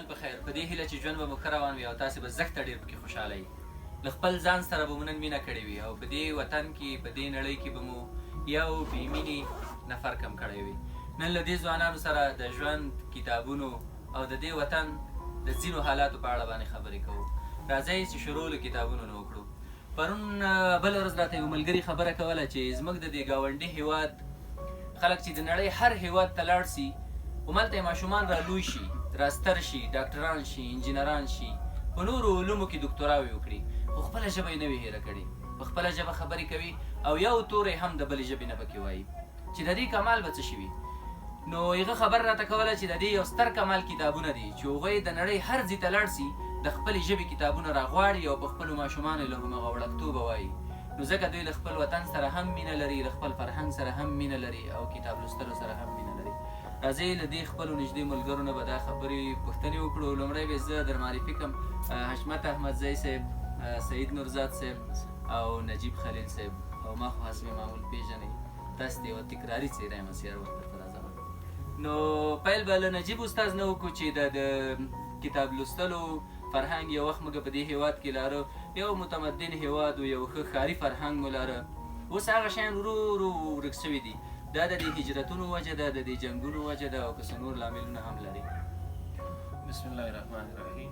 ژوند په خیر. په دې هیله چې ژوند به مو ښه روان وي او تاسې به زښته ډېر پکې خوشحاله یي. له خپل ځان سره به مو نن مینه کړې وي او په دې وطن کې په دې نړۍ کې به مو یو بې مینې نفر کم کړی وي. نن له دې ځوانانو سره د ژوند کتابونو او د دې وطن د ځینو حالاتو په اړه باندې خبرې کوو. راځئ چې شروع له کتابونو نه وکړو. پرون بله ورځ راته یو ملګري خبره کوله چې زموږ د دې ګاونډي هېواد خلک چې د نړۍ هر هېواد ته لاړ سي همالته یې ماشومان را لوی شي، را ستر شي، ډاکټران شي، انجینران شي، په نورو علومو کې دکتراوې وکړي، خو خپله ژبه یې نه وي هېره کړې. په خپله ژبه خبرې کوي او یو توری هم د بلې ژبې نه پکې وایي چې د دې کمال به څه شي وي. نو هغه خبر راته کوله چې د دې یو ستر کمال کتابونه دي چې هغوی د نړۍ هر ځای ته لاړ سي د خپلې ژبې کتابونه راغواړي او په خپلو ماشومانو له همغه وړکتوبه وایي. نو ځکه دوی له خپل وطن سره هم مینه لري، له خپل فرهنګ سره هم مینه لري او کتاب لوستلو سره هم مینه لري. راځئ له دې خپلو نږدې ملګرو نه به دا خبرې پوښتنې وکړو. لومړی به زه در معرفي کړم حشمت احمدزی صاحب، سعید نورزاد صاحب او نجیب خلیل صاحب، او ما خو حسب معمول پیژنئ. تاسې د یوه تکراري څېره یم هسې هر وخت درته راځم. نو پیل به له نجیب استاذ نه وکړو چې د کتاب لوستلو فرهنګ یو وخت موږ په دې هېواد کې لاره، یو متمدن هېواد و، یو ښه ښاري فرهنګ مو لاره. اوس هغه شیان ورو ورو ورک شوي دي. دا د دې هجرتونو وجه ده، د دې جنګونو وجه ده او که څه نور لاملونه هم لري. بسم الله الرحمن الرحیم.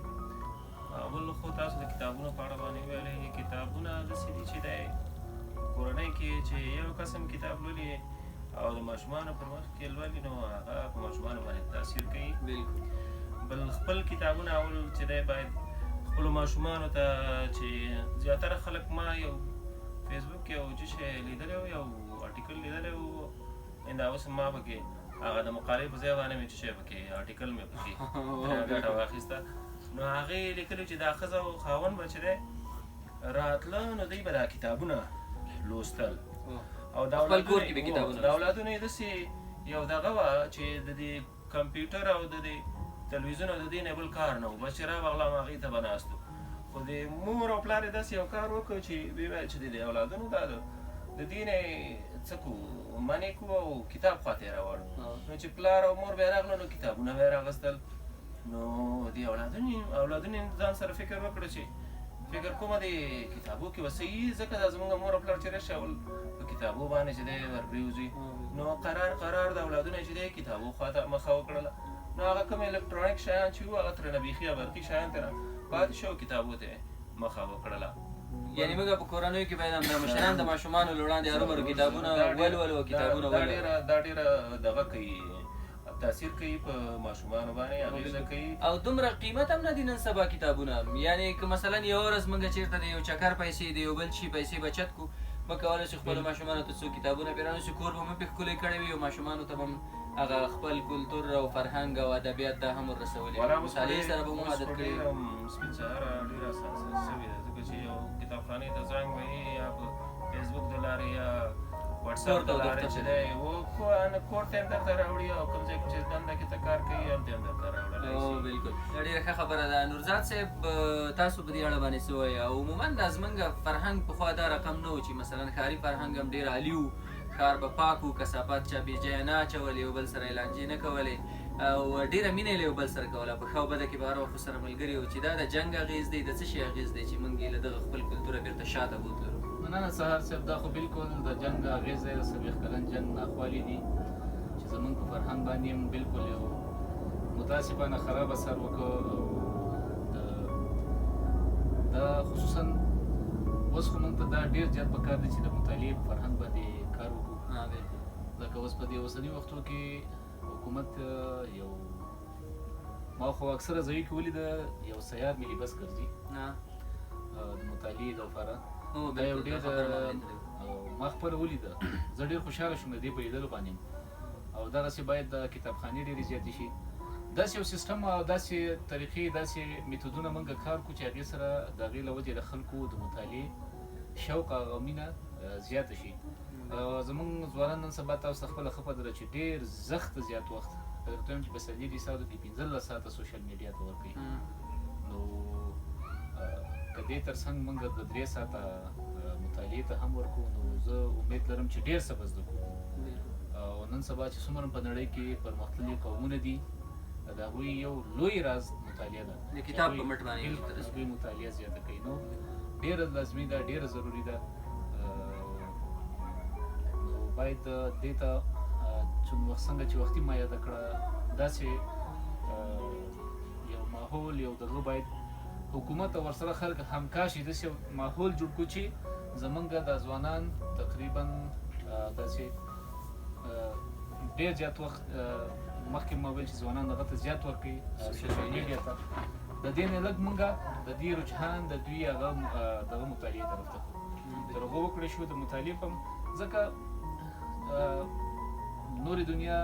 اول خو تاسو د کتابونو په اړه باندې ویلې. کتابونه داسې دي چې د کورنۍ کې چې یو قسم کتاب لولي او د ماشومانو پر مخ کې لولي نو هغه په ماشومانو باندې تاثیر کوي. بالکل. بل خپل کتابونه اول چې دی باید خپلو ماشومانو ته چې زیاتره خلک ما یو فیسبوک کې یو څه شی لیدلی و، یو آرټیکل لیدلی و، دا اوس ما پکې هغه د مقالې په ځای باندې مې څه شی پکې آرټیکل مې پکې ګټه واخیسته. نو هغې لیکلي چې دا ښځه او خاوند به چې دی راتله نو دوی به دا کتابونه لوستل او د اولادونو یې داسې یو دغه وه چې د دې کمپیوټر او د دې تلویزیون او د دې نه بل کار نه و، بس چې راوغلم هغې ته به ناست و. خو د مور او پلار یې داسې یو کار وکړ چې ویې ویل چې د اولادونو دا د دې نه څه کړو منې کړو او کتاب خواته یې راوړو. نو چې پلار او مور به یې راغله نو کتابونه به یې راغستل. نو د اولادونو ځان سره فکر وکړه چې فکر کومه د کتابو کې به صحیح، ځکه دا زموږ مور او پلار چې راشي اول په کتابو باندې چې دی ورپرېوځي. نو قرار د اولادونه چې دی کتابو خواته مخه وکړله. نو هغه کوم الکترونیک شیان چې وو هغه ترېنه بیخي برقي شیان ترې پاتې شو، کتابو ته مخه وکړله. یعنې موږ په کورنیو کې باید د مشران د ماشومانو له وړاندې هرومرو کتابونه ولولو او کتابونه ولولو. دا ډېره دغه کوي، تاثیر کوي په ماشومانو باندې، اغېزه کوي. او دومره قیمت هم نه دي نن سبا کتابونه. یعنې که مثلا یوه ورځ موږ چېرته د یو چکر پیسې د یو بل شي پیسې بچت کړو، موږ کولی شو خپلو ماشومانو ته څو کتابونه پرې رانیسو، کور به مو پرې ښکلی کړی وي او ماشومانو ته به هم هغه خپل کلتور او فرهنګ او ادبیات دا هم وررسولي وي. مطالعې سره به مو عادت کړی وي. سپین سهاره ډېره اسانه شوې ده، ځکه چې یو کتابخانې ته زنګ وهي یا په فیسبوک د لارې یا وټساپ د لارې چې دی کور ته هم درته راوړي او کوم ځای کې چې دنده کې ته کار کوي هلته هم درته راوړلی شي. بالکل ډېره ښه خبره ده. نورزاد صاحب تاسو په دې اړه باندې څه وایي؟ او عموما دا زموږ فرهنګ پخوا دا رقم نه و چې مثلا ښاري فرهنګ هم ډېر عالي و، ښار به پاک و، کثافات چا بې ځایه نه اچولې، یو بل سره یې لانجې نه کولې او ډېره مینه یې له یو بل سره کوله. په ښه او بده کې به هر وخت ورسره ملګري وو. چې دا د جنګ اغېز دی، د څه شي اغېز دی چې موږ یې له دغه خپل کلتوره بېرته شاته بوتلو؟ مننه سهار صاحب. دا خو بالکل د جنګ اغېز دی، د 40 کلن جنګ ناخوالې دي چې زموږ په فرهنګ باندې هم بالکل یو متاسفانه خراب اثر وکړ. دا خصوصا اوس خو موږ ته دا ډېر زیات پکار دی چې د مطالعې په فرهنګ باندې کار وکړو. ځکه اوس په دې اوسني وختو کې حکومت یو ما خو اکثره ځایو کې ولیده یو سیار ملي بس ګرځي د مطالعې لپاره. دا یو ډېر ما خپله ولیده، زه ډېر خوشحاله شوم د دې په لیدلو باندې. او دغسې باید د کتابخانې ډېرې زیاتې شي. داسې یو سیستم او داسې طریقې داسې میتودونه موږ کار کړو چې هغې سره د هغې له وجې د خلکو د مطالعې شوق او مینه زیاته شي. زموږ ځوانان نن سبا تاسو ته خپله ښه پته ده چې ډېر سخت زیات وخت درته وایم چې په سلیدي ساعتو کې 15 ساعته سوشل میډیا ته ورکوي. نو که دې تر څنګ موږ د 3 ساعته مطالعې ته هم ورکوو نو زه امید لرم چې ډېر څه به زده کړو. او نن سبا چې څومره په نړۍ کې پرمختللي قومونه دي د هغوی یو لوی راز مطالعه ده د کتاب په مټ باندې بالکل هغوی مطالعه زیاته کوي نو ډېره لازمي ده ډېره ضروري ده نو باید دې ته څنګه چې وختي ما یاده کړه داسې یو ماحول یو دغه باید حکومت او ورسره خلک همکاشي داسې ماحول جوړ کړو چې زمونږ د ځوانان تقریبا داسې ډېر زیات وخت مخکې ما ویل چې ځوانان دغه ته زیات ورکوي سوشل میډیا ته د دې نه لږ مونږ د دې رجحان د دوی هغه دغه مطالعې طرف ته کړو تر هغه وکړی شو د مطالعې په ځکه نورې دنیا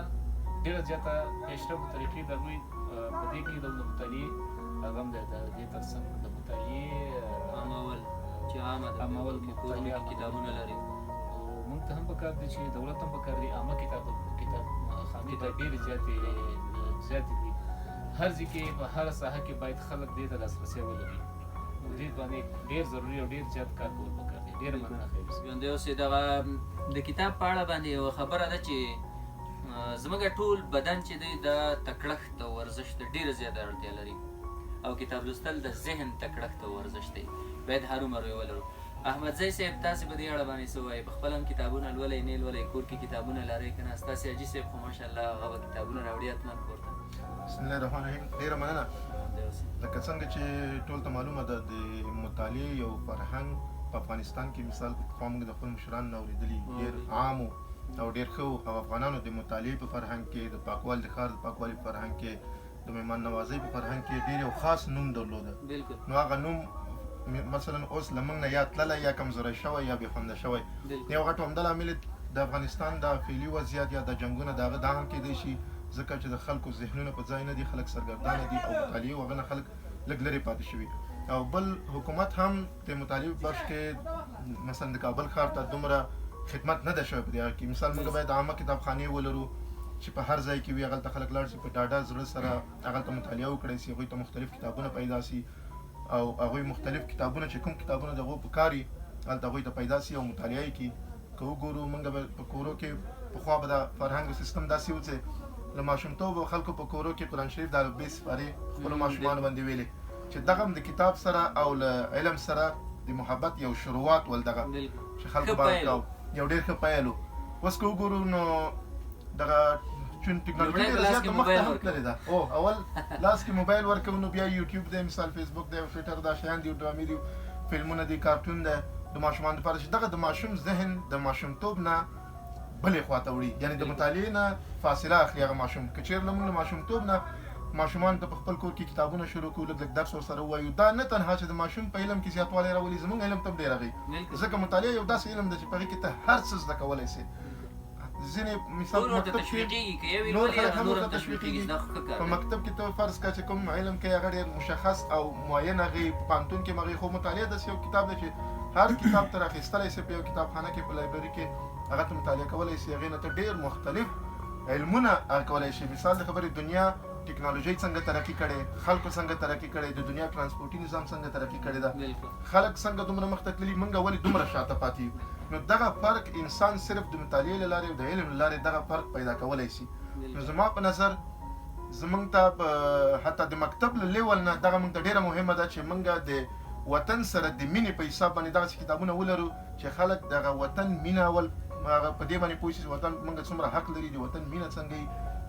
ډېره زیاته پیشرفته طریقې د هغوی په دې کې د مطالعې هغه هم د دې تر څنګ د مطالعې عامول چې عامه ده عامول کورونو کې کتابونه لري موږ ته هم پکار دی چې دولت هم پکار دی عامه کتابخانې ته ډېرې زیاتې دي هر ځای کې په هره ساحه کې باید خلک دې ته لاسرسی ولري نو دې باندې ډېر ضروري او ډېر زیات کار کول پکار دی ډېره مننه خیر ژوندی اوسې دغه د کتاب په اړه باندې یوه خبره ده چې زموږ ټول بدن چې دی د تکړښت او ورزش ته ډېره زیاته اړتیا لري او کتاب لوستل د ذهن تکړښت او ورزش دی باید هرومرو یې ولرو احمدزی صاحب تاسې په دې اړه باندې څه وایي په خپله هم کتابونه لولئ نه لولئ کور کې کتابونه لرئ که نه ستاسې حاجي صاحب خو ماشاءالله هغه به کتابونه راوړي حتما کور ته بسم الله الرحمن الرحیم ډېره مننه لکه څنګه چې ټول ته معلومه ده د مطالعې یو فرهنګ په افغانستان کې مثال پخوا موږ د خپلو مشرانو نه اورېدلي ډېر عام او ډېر ښه او افغانانو د مطالعې په فرهنګ کې د پاکوالي د ښار د پاکوالي په فرهنګ کې د مهمان نوازۍ په فرهنګ کې ډېر یو خاص نوم درلوده نو هغه نوم مثلا اوس له موږ نه یا تللی یا کمزوری شوی یا بېخونده شوی یو غټ عمده لامل د افغانستان د فعلي وضعیت یا د جنګونه د هغه دا هم کېدی شي ځکه چې د خلکو ذهنونه په ځای نه دي خلک سرګردانه دي او مطالعې هغه نه خلک لږ لرې پاتې شوي او بل حکومت هم د مطالعې په بخش کې مثلا د کابل ښار ته دومره خدمت نه ده شوی په دې هغه کې مثال موږ باید عامه کتابخانې ولرو چې په هر ځای کې وي هغلته خلک لاړ شي په ډاډه زړه سره هغلته مطالعه وکړی شي هغوی ته مختلف کتابونه پیدا شي او هغوی مختلف کتابونه چې کوم کتابونه د هغو په کار وي هلته هغوی ته پیدا شي او مطالعه یې کړي که وګورو موږ به په کورو کې پخوا به د فرهنګ سیستم داسې و چې له ماشومتوبه خلکو په کورو کې قرآن شریف د الفبې سپارې خپلو ماشومانو باندې ویلې چې دغه هم د کتاب سره او له علم سره د محبت یو شروعات ول دغه چې خلکو باندې کاو یو ډېر ښه پیل و اوس که وګورو نو دغه چون ټکنالوژي ډېره زیاته مخته هم تللې ده اول لاس کې موبایل ورکوو نو بیا یوټیوب دی مثال فیسبوک دی ټویټر دا شیان دي ډرامې دي فلمونه دي کارټون دی د ماشومانو لپاره چې دغه د ماشوم ذهن د ماشومتوب نه بلې خواته وړي یعنې د مطالعې نه فاصله اخلي هغه ماشوم که چېرې موږ له ماشومتوب نه ماشومانو ته په خپل کور کې کتابونه شروع کړو لږ درس ورسره ووایو دا نه تنها چې د ماشوم په علم کې زیاتوالی راولي زموږ علم ته هم ډېر راغی ځکه مطالعه یو داسې علم دی چې په هغې کې ته هر څه زده کولی سې ځینې مثال نور خلک هم ورته تشویقېږي په مکتب کې ته فرض کړه چې کوم علم کوي هغه ډېر مشخص او معین هغې په پوهنتون کې هم هغې خو مطالعه داسې یو کتاب دی چې هر کتاب ته راخیستلی سې په یو کتابخانه کې په لایبرري کې هغه ته مطالعه کولی سي هغې نه ته ډېر مختلف علمونه کولی شي مثال د خبرې دنیا ټکنالوژي څنګه ترقي کړې خلکو څنګه ترقي کړې د دنیا ترانسپورټي نظام څنګه ترقي کړې ده خلک څنګه دومره مخته تللي موږ ولې دومره شاته پاتې یو نو دغه فرق انسان صرف د مطالعې له لارې او د علم له لارې دغه فرق پیدا کولی شي نو زما په نظر زموږ ته حتی د مکتب له لیول نه دغه موږ ته ډېره مهمه ده چې موږ د وطن سره د مینې په حساب باندې دغسې کتابونه ولرو چې خلک دغه وطن مینه اول په دې باندې پوه شي چې وطن موږ څومره حق لري د وطن مینه څنګه وي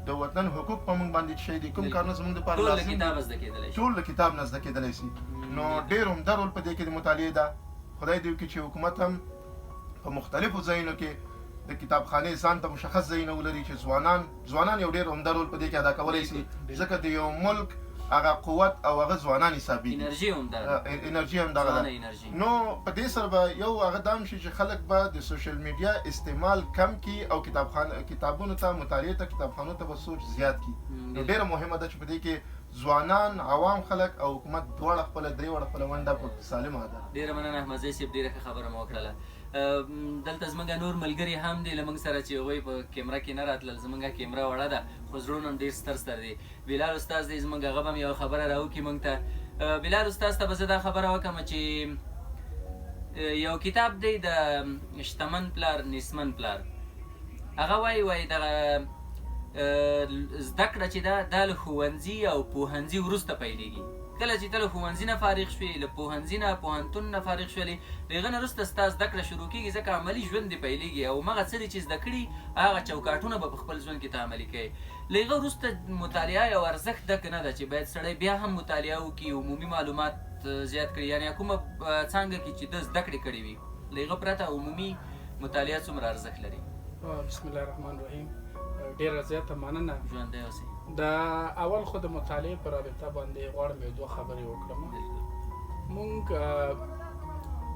د وطن حقوق په موږ باندې شی دي کوم کارونه زموږ دپاره لازم ټول له کتاب نه زده کېدلی شي نو ډېر عمده رول په دې کې د مطالعې ده خدای دې وکړي چې حکومت هم په مختلفو ځایونو کې د کتابخانې ځان ته مشخص ځایونه ولري چې ځوانان یو ډېر عمده رول په دې کې ادا کولی شي ځکه د یو ملک هغه قوت او هغه ځوانان حسابي انرژي هم دغه ده نو په دې سره به یو هغه دا هم شي چې خلک به د سوشل میډیا استعمال کم کړي او کتابونو ته مطالعې ته کتابخانو ته به سوچ زیات کړي نو ډېره مهمه ده چې په دې کې ځوانان عوام خلک او حکومت دواړه خپله درې واړه خپله ونډه په سالمه ده ډېره مننه احمدزی صاحب ډېره ښه خبره مو وکړله دلته زموږ نور ملګري هم دي له موږ سره چې هغوی په کیمره کې نه راتلل زموږ کیمره وړه ده خو زړونه هم ډېر ستر دي بلال استاز دی زموږ هغه به هم یوه خبره راوکړي موږ ته بلال استاز ته به زه دا خبره وکړم چې یو کتاب دی د شتمن پلار نیستمن پلار هغه وایي دغه زده کړه چې دا له ښوونځي او پوهنځي وروسته پیلېږي. کله چې ته له ښوونځي نه فارغ شوې، له پوهنځي نه پوهنتون نه فارغ شولې، له هغه نه وروسته ستا زده کړه شروع کېږي، ځکه عملي ژوند دې پیلېږي او همغه څه دي چې زده کړي هغه چوکاټونه به په خپل ژوند کې ته عملي کوې. له هغه وروسته مطالعه یو ارزښت ډک نه ده چې باید سړی بیا هم مطالعه وکړي، عمومي معلومات زیات کړي، یعنې کومه څانګه کې چې ده زده کړې کړې وي، له هغه پرته عمومي مطالعه څومره ارزښت لري. بسم الله الرحمن الرحیم. ډېره زیاته مننه. ژوندی اوسئ. د اول خو د مطالعې په رابطه باندې غواړم یو دوه خبرې وکړم. مونږ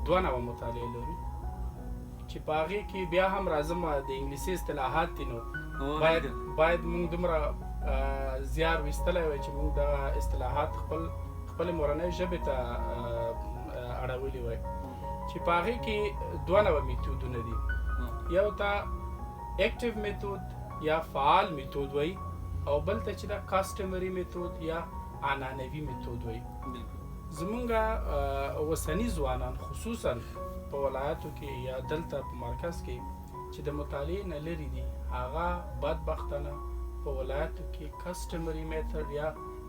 2 نوعه مطالعه لرو چې په هغې کې بیا هم راځم د انګلیسي اصطلاحات دي، نو باید مونږ دومره زیار ویستلی وای چې مونږ دغه اصطلاحات خپلې مورنۍ ژبې ته اړولي وای، چې په هغې کې 2 نوعه میتودونه دي. یو ته اکټیو میتود یا فعال میتود وای، او بل ته چې دا کاسټمري میتود یا عنعنوي میتود وای. زمونږ اوسني ځوانان خصوصا په ولایاتو کې یا دلته په مرکز کې چې د مطالعې نه لرې دي، هغه بدبختانه په ولایاتو کې کاسټمري میتود یا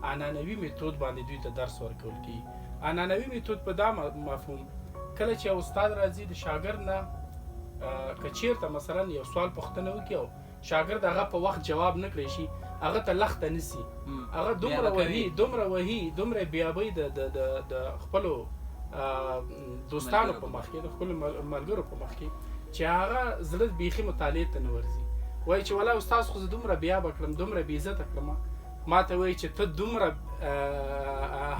عنعنوي میتود باندې دوی ته درس ورکول کېږي. عنعنوي میتود په دا مفهوم کله چې یو استاد راځي د شاګرد نه که چېرته مثلا یو سوال پوښتنه وکړي او شاګرد هغه په وخت جواب نه کړی شي، هغه ته لخته نیسي، هغه دومره وهي دومره بیابوي د خپلو دوستانو په مخ کې، د خپلو ملګرو په مخ کې، چې هغه زړه بیخي مطالعې ته نه ورځي. وایي چې والله استاد خو زه دومره بیابه کړم، دومره بېعزته کړم، ما ته وایي چې ته دومره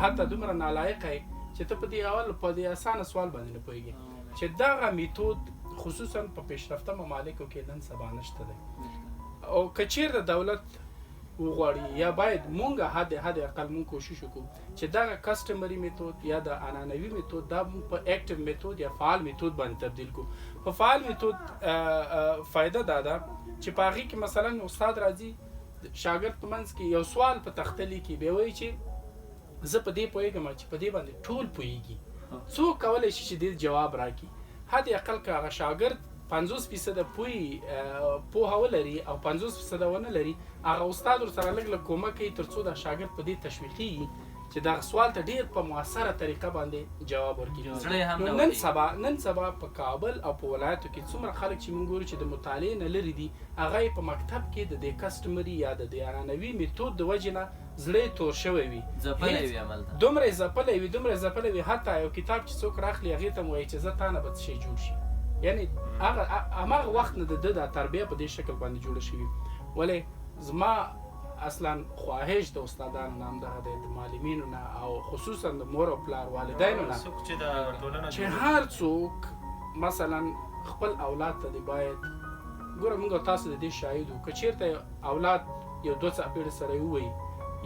حتی دومره نالایقه یې چې ته په دې اسانه سوال باندې نه پوهېږې. چې دغه میتود خصوصا په پیشرفته ممالکو کې نن سبا نشته دی. او که چېرته دولت وغواړي یا باید مونږ حد اقل مونږ کوشش وکړو چې دغه کسټمري میتود یا د عنعنوي میتود دا په اکټیو میتود یا فعال میتود باندې تبدیل کړو. په فعال میتود فایده دا ده چې په هغې کې مثلا استاد راځي شاګرد په منځ کې یو سوال په تخته لیکي، بیا وایي چې زه په دې پوهېږم چې په دې باندې ټول پوهېږي، څوک کولی شي چې دې جواب راکړي. حد اقل که هغه شاګرد 50% پوهه ولري او 50% ونه لري، هغه استاد ورسره لږ لږ کومک کوي تر څو دا شاګرد په دې تشویقېږي چې دغه سوال ته ډېر په مؤثره طریقه باندې جواب ورکړي. نن سبا په کابل او په ولایاتو کې څومره خلک چې موږ ګورو چې د مطالعې نه لرې دي، هغه یې په مکتب کې د دې کسټمري یا د دې عنعنوي میتود د وجې نه زړه یې تور شوی وي، دومره یې ځپلی وي حتی یو کتاب چې څوک راخلي هغې ته م وایي چې زه تا نه به څه شی جوړ شي. یعنې هماغه وخت نه د ده دا تربیه په دې شکل باندې جوړه شوي. ولې زما اصلا خواهش د استادانو نه همدغه دی، د معلمینو نه او خصوصا د مور او پلار والدینو نه چې هر څوک مثلا خپل اولاد ته دی باید ګوره موږ تاسو د دې شاهد وو، که چېرته اولاد یو 2 څاپېړې سره یې ووایي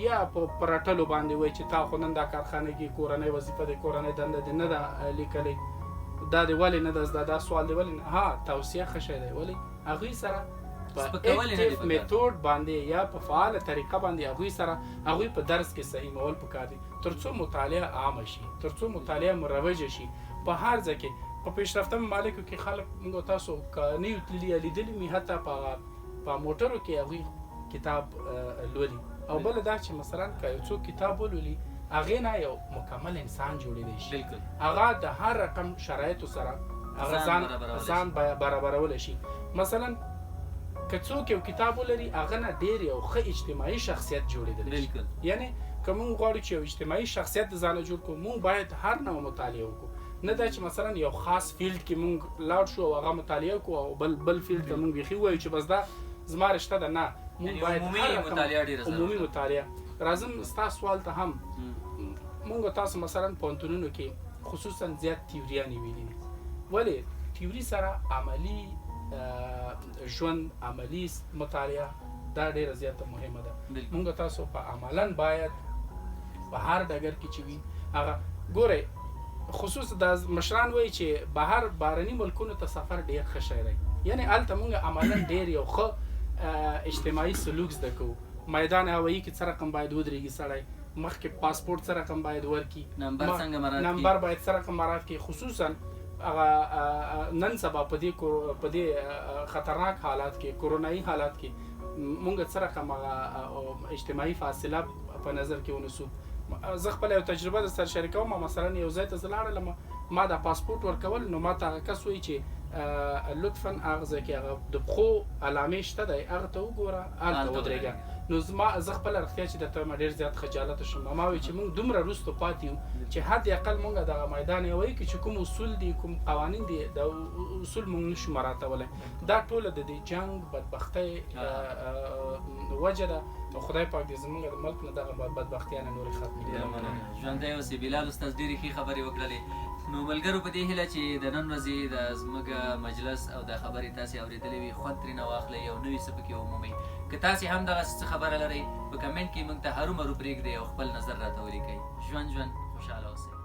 یا په رټلو باندې وایي چې تا خو نن دا کارخانه کې کورنۍ وظیفه دی، کورنۍ دنده دې نه ده لیکلې، دا دې ولې نه ده زده، دا سوال دې ولې نه، ها توصیه ښه شی دی. ولې هغوی سره په اکټیو میتود باندې یا په فعاله طریقه باندې هغوی په درس کې صحیح مول پکار دي تر څو مطالعه عامه شي، تر څو مطالعه مروجه شي. په هر ځای کې په پیشرفته ممالکو کې خلک موږ تاسو که نه یو تللي یا لیدلي مې حتی په موټرو کې هغوی کتاب لولي. او بله دا چې مثلا که یو څوک کتاب ولولي هغې نه یو مکمل انسان جوړېدی شي، هغه د هر رقم شرایطو سره هغه ځان برابرولی شي. مثلا که څوک یو کتاب ولري هغه نه ډېر یو ښه اجتماعي شخصیت جوړېدلی شي. یعنې که موږ غواړو چې یو اجتماعي شخصیت د ځانه جوړ کړو، موږ باید هر نوع مطالعه وکړو، نه دا چې مثلا یو خاص فیلډ کې موږ لاړ شو او هغه مطالعه وکړو او بل فیلډ ته موږ بیخي ووایو چې بس دا زما رشته ده. نه، موږ باید عمومي مطالعه. راځم ستا سوال ته هم، موږ تاسو مثلا پوهنتونونو کې خصوصا زیات تیوریانې ویلي دي، ولې تیوري سره عملي ژوند، عملي مطالعه دا ډېره زیاته مهمه ده. موږ تاسو په عملا باید په هر ډګر کې چې وي هغه ګورئ، خصوصا د مشران وایي چې بهرني ملکونو ته سفر ډېر ښه شی دی. یعنې هلته موږ عملا ډېر یو ښه اجتماعي سلوک زده کوو. میدان هوایي کې څه رقم باید ودرېږي سړی، مخکې پاسپورټ څه رقم باید ورکړي، نمبر باید څه رقم مراعات کړي. خصوصا نن سبا په دې خطرناک حالات کې، کورونایي حالات کې مونږ څه رقم هغه اجتماعي فاصله په نظر کې ونیسو. زه خپله یو تجربه در سره شریکوم. مثلا یو ځای ته زه لاړلم، ما دا پاسپورټ ورکول، نو ما ته هغه کس وایي چې لطفا هغه ځای کې هغه د پښو علامې شته دی، هغه ته وګوره، هلته ودرېږه. نو زه خپله رښتیا چې درته وایم ډېر زیات خجالته شوم. ما وایي چې موږ دومره وروسته پاتې یو چې حد اقل مونږ دغه میدان یې وایي چې کوم اصول دي، کوم قوانین دي، د اصول مونږ نشو مراعاتولی. دا ټوله د دې جنګ بدبختۍ وجه ده. او خدای پاک دې زموږ د ملک نه دغه بدبختیانې نورې ختمې کړي. ژوندی اوسې. بلال استاد ډېرې ښې خبرې وکړلې. نو ملګرو په دې هیله چې د نن ورځې د زموږ مجلس او د خبرې تاسې اورېدلې وي، خوند ترېنه واخلئ او نوي څه پکې ومومئ. که تاسې هم دغسې څه خبره لرئ په کمنټ کې موږ ته هرومرو پرېږدئ او خپل نظر راته ولیکئ. ژوند خوشحاله اوسئ.